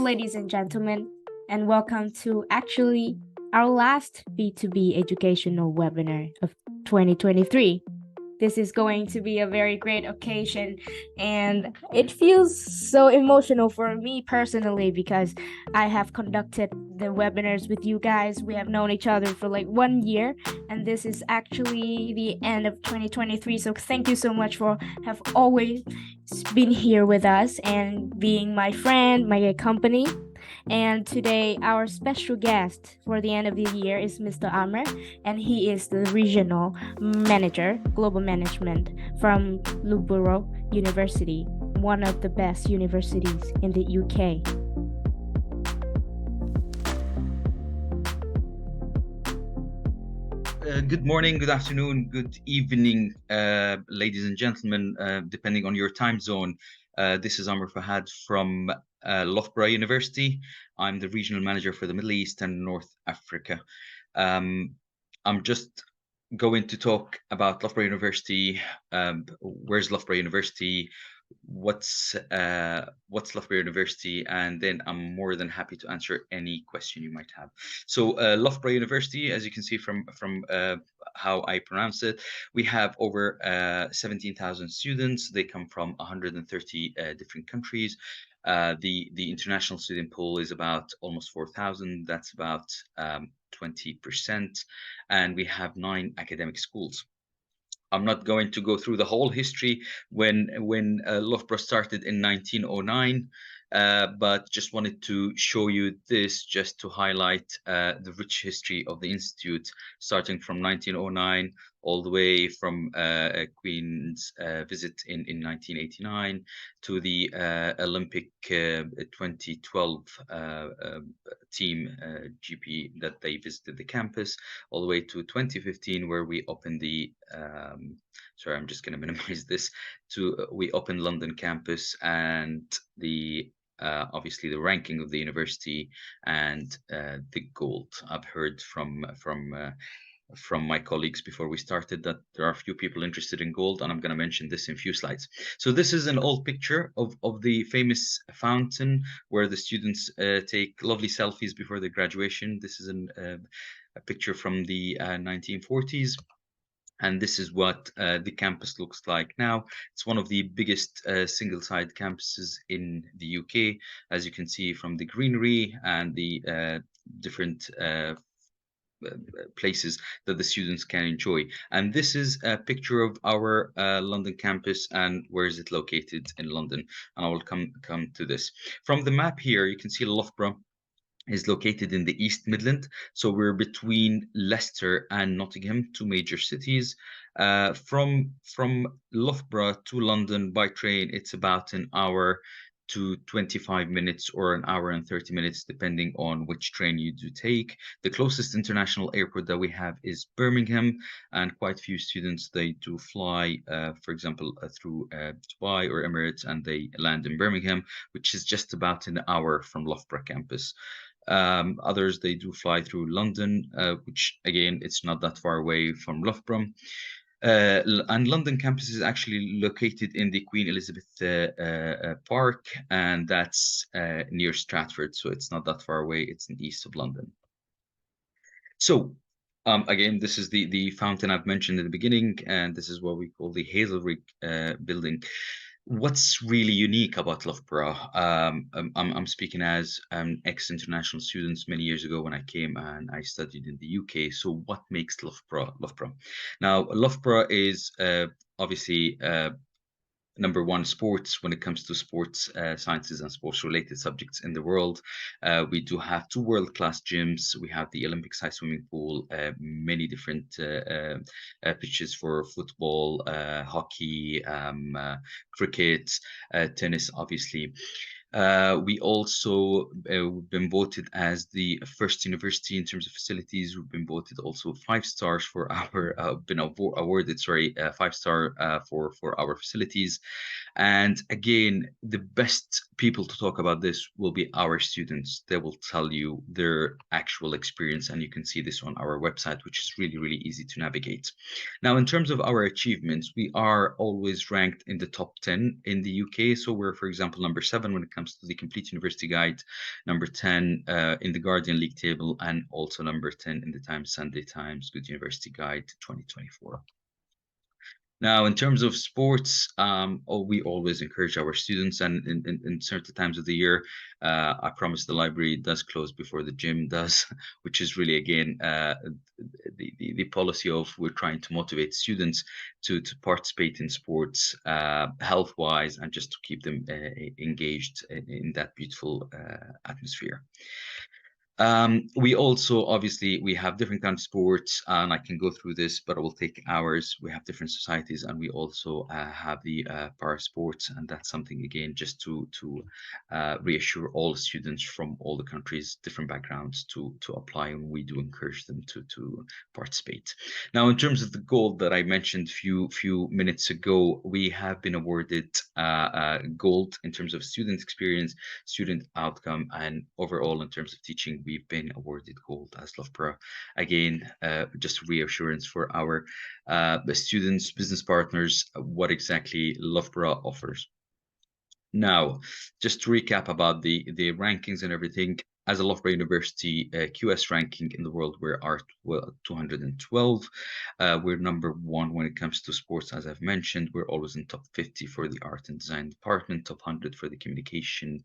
ladies and gentlemen, and welcome to actually our last B2B educational webinar of 2023. This is going to be a very great occasion, and it feels so emotional for me personally because I have conducted the webinars with you guys. We have known each other for like 1 year, and this is actually the end of 2023. So thank you so much for have always been here with us and being my friend, my company. And today, our special guest for the end of the year is Mr. Amr, and he is the regional manager, global management from Loughborough University, one of the best universities in the UK. Good morning, good afternoon, good evening, ladies and gentlemen, depending on your time zone. This is Amr Fahad from Loughborough University. I'm the regional manager for the Middle East and North Africa. I'm just going to talk about Loughborough University. Where's Loughborough University? What's Loughborough University? And then I'm more than happy to answer any question you might have. So Loughborough University, as you can see from how I pronounce it, we have over 17,000 students. They come from 130 different countries. The international student pool is about almost 4,000. That's about 20%, and we have 9 academic schools. I'm not going to go through the whole history when Loughborough started in 1909, but just wanted to show you this just to highlight the rich history of the institute, starting from 1909 all the way from Queen's visit in 1989 to the Olympic 2012 team GP that they visited the campus, all the way to 2015 where we opened the sorry, I'm just going to minimize this, we opened London campus, and the obviously the ranking of the university and the gold. I've heard from my colleagues before we started that there are a few people interested in gold, and I'm going to mention this in a few slides. So this is an old picture of the famous fountain where the students take lovely selfies before their graduation. This is a picture from the 1940s. And this is what the campus looks like now. It's one of the biggest single-side campuses in the UK, as you can see from the greenery and the different places that the students can enjoy. And this is a picture of our London campus and where is it located in London. And I will come to this. From the map here, you can see Loughborough is located in the East Midland. So we're between Leicester and Nottingham, 2 major cities. From Loughborough to London by train, it's about an hour to 25 minutes or an hour and 30 minutes, depending on which train you do take. The closest international airport that we have is Birmingham, and quite a few students, they do fly, for example, through Dubai or Emirates, and they land in Birmingham, which is just about an hour from Loughborough campus. Others, they do fly through London, which again, it's not that far away from Loughborough. And London campus is actually located in the Queen Elizabeth Park, and that's near Stratford, so it's not that far away. It's in the east of London. So again, this is the fountain I've mentioned in the beginning, and this is what we call the Hazelrig building. What's really unique about Loughborough? I'm speaking as an ex-international student many years ago when I came and I studied in the UK. So what makes Loughborough Loughborough? Now, Loughborough is obviously number one, sports. When it comes to sports sciences and sports related subjects in the world, we do have 2 world-class gyms. We have the Olympic size swimming pool, many different pitches for football, hockey, cricket, tennis, obviously. We also been voted as the first university in terms of facilities. We've been voted also 5 stars for our awarded 5-star for our facilities. And again, the best people to talk about this will be our students. They will tell you their actual experience, and you can see this on our website, which is really, really easy to navigate. Now, in terms of our achievements, we are always ranked in the top 10 in the UK. So we're, for example, number 7 when it comes comes to the Complete University Guide, number 10 in the Guardian League table, and also number 10 in the Times Sunday Times Good University Guide 2024. Now, in terms of sports, we always encourage our students, and in certain times of the year, I promise the library does close before the gym does, which is really, again, the policy of we're trying to motivate students to participate in sports health-wise, and just to keep them engaged in that beautiful atmosphere. We also, obviously, we have different kinds of sports, and I can go through this, but it will take hours. We have different societies, and we also have the para sports, and that's something, again, just to reassure all students from all the countries, different backgrounds, to apply, and we do encourage them to participate. Now, in terms of the gold that I mentioned few minutes ago, we have been awarded gold in terms of student experience, student outcome, and overall in terms of teaching. We've been awarded gold as Loughborough. Again, just reassurance for our students, business partners, what exactly Loughborough offers. Now, just to recap about the rankings and everything, as a Loughborough University QS ranking in the world, we're 212. We're number 1 when it comes to sports, as I've mentioned. We're always in top 50 for the art and design department, top 100 for the communication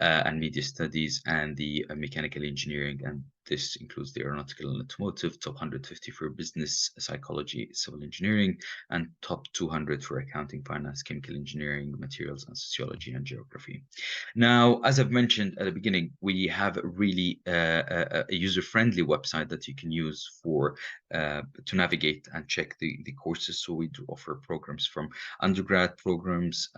and media studies, and the mechanical engineering, and this includes the aeronautical and automotive, top 150 for business, psychology, civil engineering, and top 200 for accounting, finance, chemical engineering, materials, and sociology and geography. Now, as I've mentioned at the beginning, we have a really a user-friendly website that you can use for to navigate and check the courses. So we do offer programs from undergrad programs,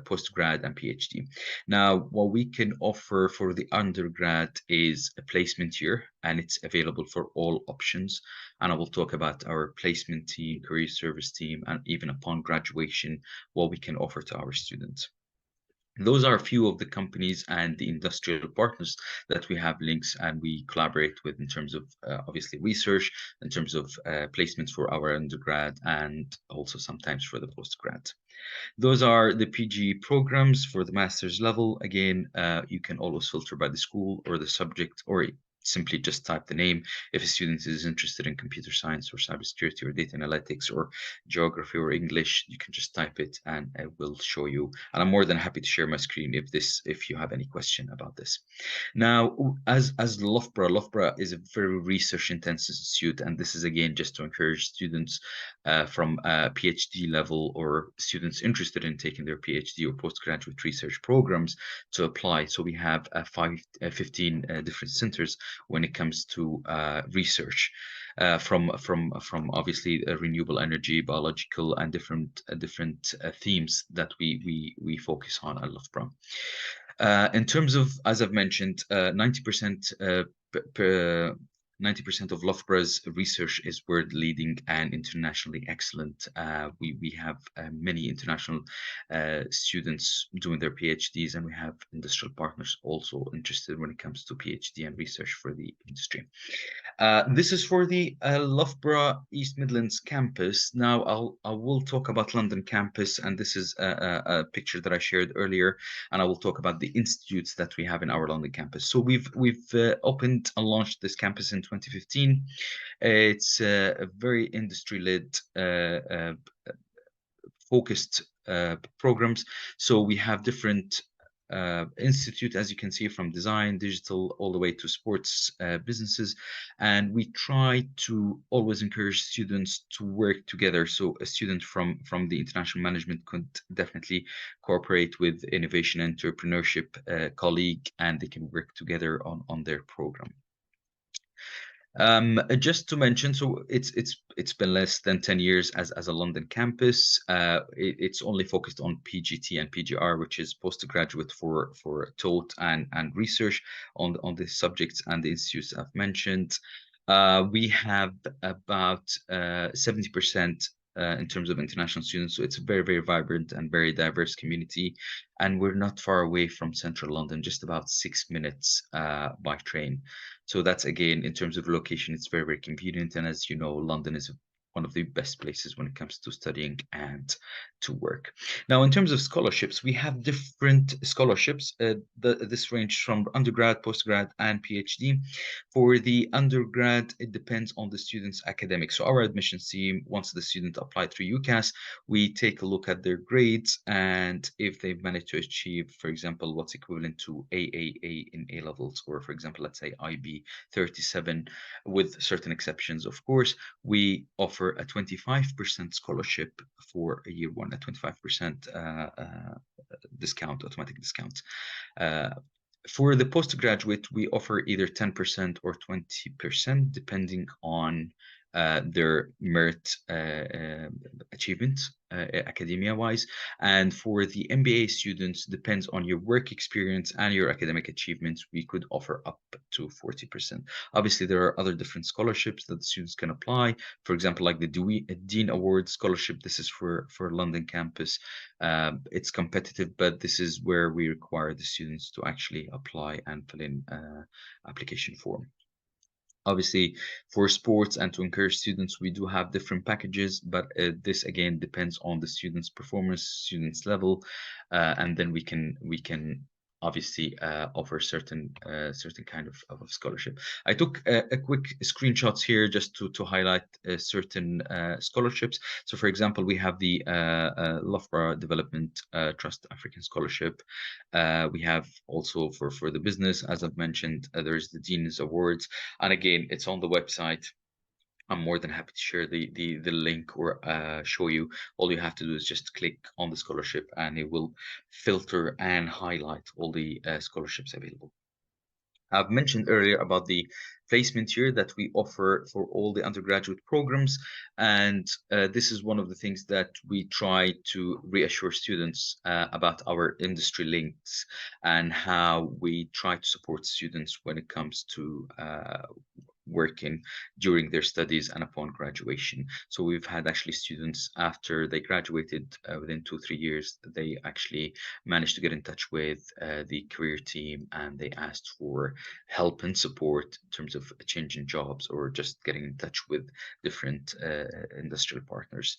postgrad, and PhD. Now, what we can offer for the undergrad is a placement year, and it's available for all options. And I will talk about our placement team, career service team, and even upon graduation, what we can offer to our students. Those are a few of the companies and the industrial partners that we have links and we collaborate with in terms of obviously research, in terms of placements for our undergrad, and also sometimes for the postgrad. Those are the PG programs. For the master's level. Again, you can always filter by the school or the subject, or simply just type the name. If a student is interested in computer science or cybersecurity or data analytics or geography or English, you can just type it and it will show you. And I'm more than happy to share my screen if you have any question about this. Now, as Loughborough is a very research intensive institute, and this is again just to encourage students from PhD level or students interested in taking their PhD or postgraduate research programs to apply. So we have 15 different centers when it comes to research, from obviously renewable energy, biological, and different themes that we focus on at Loughborough. In terms of, as I've mentioned, 90% 90% of Loughborough's research is world leading and internationally excellent. We have many international students doing their PhDs, and we have industrial partners also interested when it comes to PhD and research for the industry. This is for the Loughborough East Midlands campus. Now I will talk about London campus, and this is a picture that I shared earlier, and I will talk about the institutes that we have in our London campus. So we've opened and launched this campus in 2015. It's a very industry-led focused programs. So we have different institute, as you can see, from design, digital, all the way to sports businesses, and we try to always encourage students to work together. So a student from the international management could definitely cooperate with innovation entrepreneurship colleague, and they can work together on their program. Just to mention, so it's been less than 10 years as a London campus. It's only focused on PGT and PGR, which is postgraduate for taught and research on the subjects and the institutes I've mentioned. We have about 70% in terms of international students. So it's a very, very vibrant and very diverse community. And we're not far away from central London, just about 6 minutes by train. So that's, again, in terms of location, it's very, very convenient. And as you know, London is one of the best places when it comes to studying and to work. Now, in terms of scholarships, we have different scholarships. This range from undergrad, postgrad, and PhD. For the undergrad, it depends on the student's academics. So our admissions team, once the student applied through UCAS, we take a look at their grades, and if they've managed to achieve, for example, what's equivalent to AAA in A levels, or for example, let's say IB 37, with certain exceptions, of course, we offer a 25% scholarship for a year one, a 25% discount, automatic discount. Uh, for the postgraduate, we offer either 10% or 20%, depending on their merit achievement, academia-wise. And for the MBA students, depends on your work experience and your academic achievements, we could offer up to 40%. Obviously, there are other different scholarships that students can apply. For example, like the Dean Award Scholarship. This is for London campus. It's competitive, but this is where we require the students to actually apply and fill in application form. Obviously, for sports and to encourage students, we do have different packages, but this again depends on the student's performance, student's level, and then we can obviously offer certain kind of scholarship. I took a quick screenshots here just to highlight certain scholarships. So, for example, we have the Loughborough Development Trust African Scholarship. We have also for the business, as I've mentioned, there's the Dean's Awards, and again, it's on the website. I'm more than happy to share the link or show you. All you have to do is just click on the scholarship, and it will filter and highlight all the scholarships available. I've mentioned earlier about the placement year that we offer for all the undergraduate programs, and this is one of the things that we try to reassure students about our industry links and how we try to support students when it comes to working during their studies and upon graduation. So we've had actually students after they graduated within 2 3 years, they actually managed to get in touch with the career team, and they asked for help and support in terms of changing jobs or just getting in touch with different industrial partners.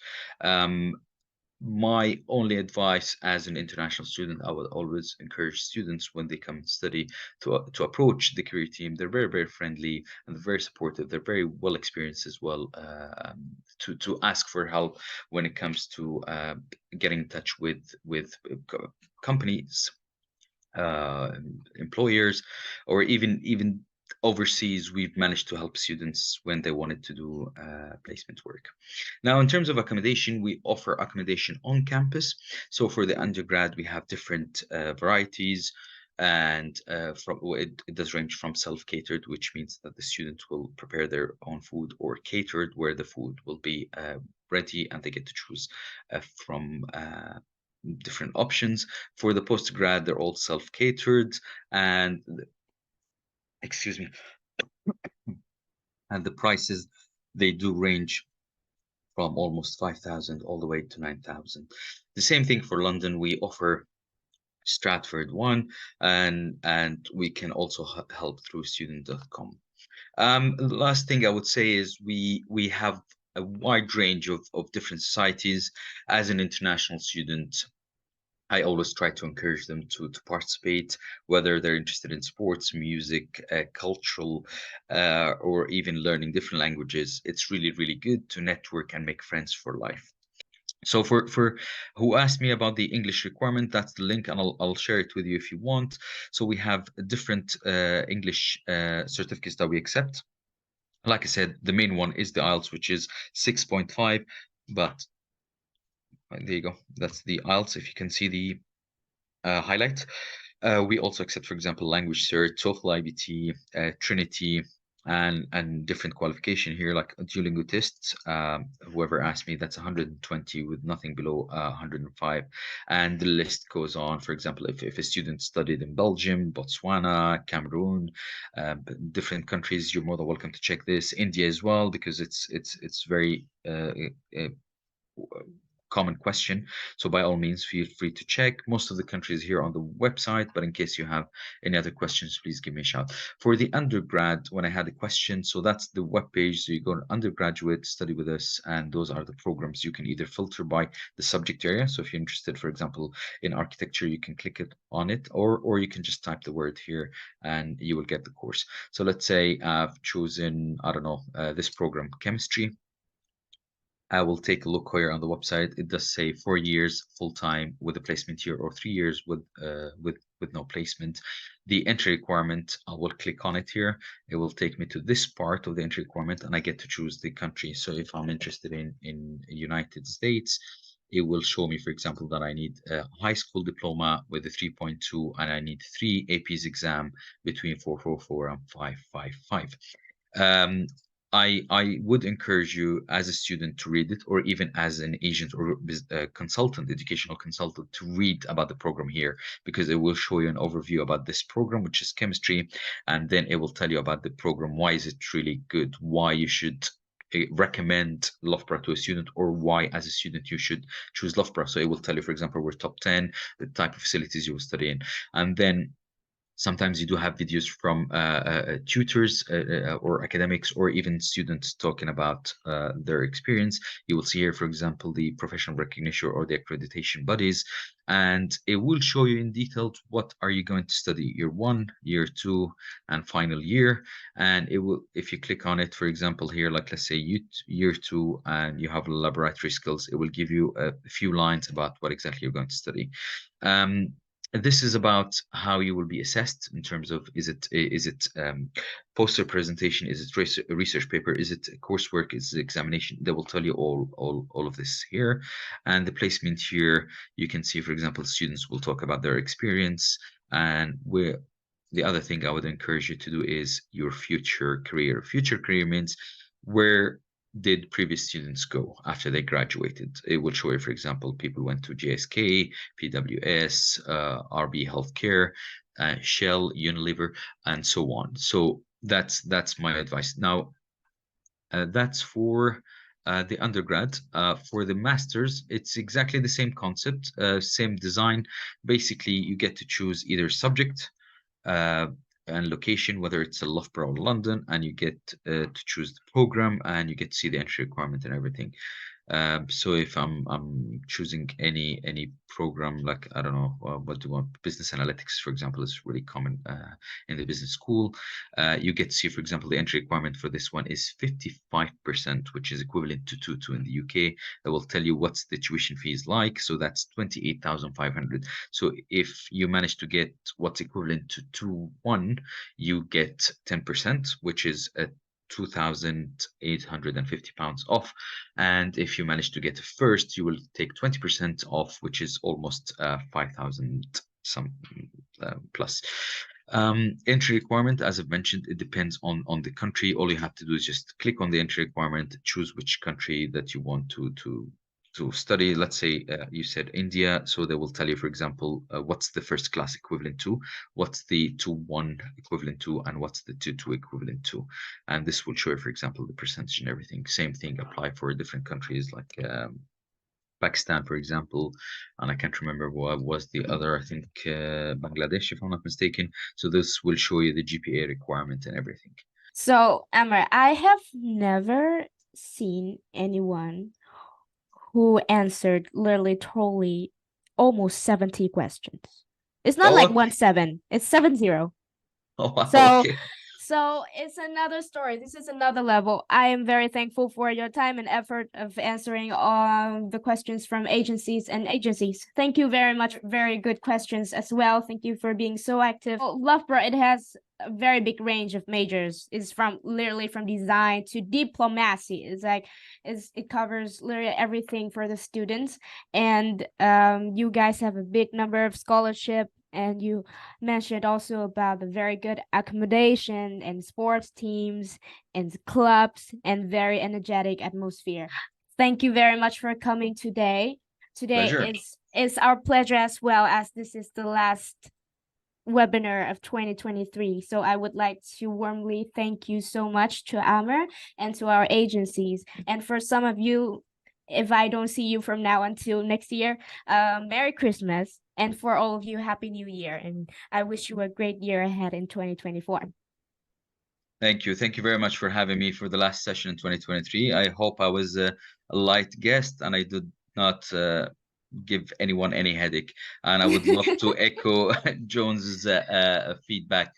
My only advice as an international student, I would always encourage students when they come and study to approach the career team. They're very, very friendly and very supportive. They're very well experienced as well, to ask for help when it comes to getting in touch with companies, uh, employers, or even overseas. We've managed to help students when they wanted to do placement work. Now, in terms of accommodation, we offer accommodation on campus. So for the undergrad, we have different varieties, and it does range from self-catered, which means that the student will prepare their own food, or catered, where the food will be ready and they get to choose from different options. For the postgrad, they're all self-catered, and excuse me, and the prices, they do range from almost 5,000 all the way to 9,000. The same thing for London. We offer Stratford one, and we can also help through student.com. The last thing I would say is we have a wide range of different societies. As an international student, I always try to encourage them to participate, whether they're interested in sports, music, cultural, or even learning different languages. It's really, really good to network and make friends for life. So for who asked me about the English requirement, that's the link, and I'll share it with you if you want. So we have different English certificates that we accept. Like I said, the main one is the IELTS, which is 6.5, but there you go. That's the IELTS. If you can see the highlight. We also accept, for example, language cert, TOEFL, IBT, Trinity, and different qualification here, like Duolingo tests. Whoever asked me, that's 120 with nothing below 105, and the list goes on. For example, if a student studied in Belgium, Botswana, Cameroon, different countries, you're more than welcome to check this. India as well, because it's very common question. So by all means, feel free to check. Most of the countries here on the website, but in case you have any other questions, please give me a shout. For the undergrad, when I had a question, so that's the webpage. So you go to undergraduate, study with us, and those are the programs. You can either filter by the subject area. So if you're interested, for example, in architecture, you can click it on it, or you can just type the word here and you will get the course. So let's say I've chosen, I don't know, this program, chemistry. I will take a look here on the website. It does say 4 years full time with a placement here, or 3 years with no placement. The entry requirement, I will click on it here. It will take me to this part of the entry requirement, and I get to choose the country. So if I'm interested in United States, it will show me, for example, that I need a high school diploma with a 3.2, and I need 3 APs exam between 444 and 555. Um, I would encourage you as a student to read it, or even as an agent or consultant, educational consultant, to read about the program here, because it will show you an overview about this program, which is chemistry, and then it will tell you about the program. Why is it really good? Why you should recommend Loughborough to a student, or why as a student you should choose Loughborough. So it will tell you, for example, we're top 10, the type of facilities you will study in, and then sometimes you do have videos from tutors or academics, or even students talking about their experience. You will see here, for example, the professional recognition or the accreditation bodies, and it will show you in detail what are you going to study year 1, year 2, and final year. And it will, if you click on it, for example, here, like let's say year 2, and you have laboratory skills, it will give you a few lines about what exactly you're going to study. Um, this is about how you will be assessed in terms of, is it poster presentation, is it research paper, is it coursework, is it examination. They will tell you all of this here. And the placement here, you can see, for example, students will talk about their experience, and where the other thing I would encourage you to do is your future career. Future career means where did previous students go after they graduated. It will show you, for example, people went to JSK, PWS, RB Healthcare, Shell, Unilever, and so on. So that's my advice. Now, that's for the undergrad. For the masters, it's exactly the same concept, same design. Basically, you get to choose either subject uh, and location, whether it's a Loughborough or London, and you get to choose the program, and you get to see the entry requirement and everything. So if I'm choosing any program, like I don't know, what do you want, business analytics, for example, is really common in the business school. You get to see, for example, the entry requirement for this one is 55%, which is equivalent to 2.2 in the UK. It will tell you what's the tuition fees like. So that's 28,500. So if you manage to get what's equivalent to 2.1, you get 10%, which is a £2,850 off. And if you manage to get a first, you will take 20% off, which is almost 5,000 some plus. Entry requirement, as I've mentioned, it depends on the country. All you have to do is just click on the entry requirement, choose which country that you want to study. Let's say you said India, so they will tell you, for example, what's the first class equivalent to, what's the 2.1 equivalent to, and what's the 2.2 equivalent to. And this will show you, for example, the percentage and everything. Same thing apply for different countries like Pakistan, for example, and I can't remember what was the other, I think Bangladesh, if I'm not mistaken. So this will show you the GPA requirement and everything. So, Amr, I have never seen anyone who answered literally totally almost 70 questions. It's not like Oh, 1-7, it's 7-0. oh wow, So okay. so it's another story. This is another level. I am very thankful for your time and effort of answering all the questions from agencies. Thank you very much. Very good questions as well. Thank you for being so active. Loughborough, it has a very big range of majors. It's from literally from design to diplomacy. It covers literally everything for the students. And you guys have a big number of scholarship, and you mentioned also about the very good accommodation and sports teams and clubs and very energetic atmosphere. Thank you very much for coming today. Today Pleasure. is our pleasure, as well as this is the last webinar of 2023. So I would like to warmly thank you so much to Amr and to our agencies. And for some of you if I don't see you from now until next year, Merry Christmas. And for all of you, Happy New Year. And I wish you a great year ahead in 2024. Thank you. Thank you very much for having me for the last session in 2023. I hope I was a light guest and I did not give anyone any headache. And I would love to echo Jones's feedback,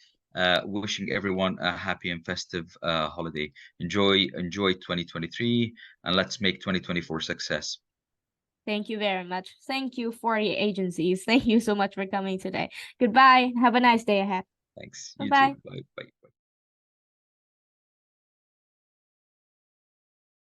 wishing everyone a happy and festive holiday. Enjoy 2023, and let's make 2024 success. Thank you very much. Thank you for your agencies. Thank you so much for coming today. Goodbye. Have a nice day ahead. Thanks. You Bye-bye. too. Bye. Bye.